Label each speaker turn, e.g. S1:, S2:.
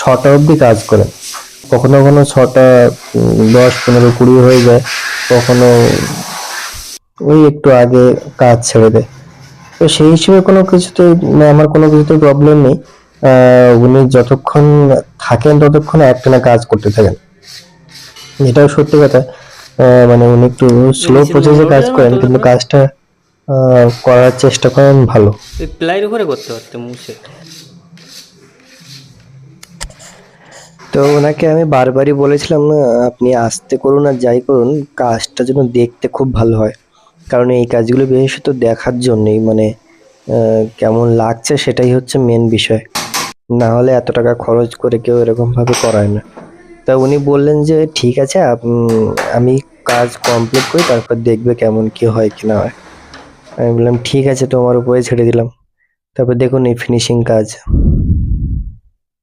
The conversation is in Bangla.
S1: 6টা অবধি কাজ করেন। কখনো কখনো 6টা 10, 15, 20 হয়ে যায়, কখনো ওই একটু আগে কাজ ছেড়ে দেয়। তো সেই হিসেবে কোনো কিছুতেই আমার কোনো কিছুতেই প্রবলেম নেই। উনি যতক্ষণ থাকেন ততক্ষণ একটানা কাজ করতে থাকেন, এটাও সত্যি কথা। মানে উনি একটু স্লো
S2: নিচে
S1: প্রসেসে
S2: নোংরা
S1: কাজ
S2: ওঠে না
S1: করেন,
S2: তো
S1: কিন্তু
S2: তারপরে?
S1: কাজটা করার চেষ্টা করেন ভালো।
S2: ওই প্লাইয়ের উপরে করতে পারতে মুছে।
S1: তো ওনাকে আমি বারবারই বলেছিলাম, আপনি আস্তে করুন আর যাই করুন, কাজটা যেন দেখতে খুব ভালো হয়। কারণ এই কাজগুলো বিশেষত দেখার জন্যই, মানে কেমন লাগছে সেটাই হচ্ছে মেন বিষয়। না হলে এত টাকা খরচ করে কেউ এরকম ভাবে করায় না। তা উনি বললেন যে ঠিক আছে, আমি কাজ কমপ্লিট করি, তারপর দেখবে কেমন কি হয় কি না হয়। আমি বললাম ঠিক আছে, তোমার উপরে ছেড়ে দিলাম। তারপর দেখুন এই ফিনিশিং কাজ।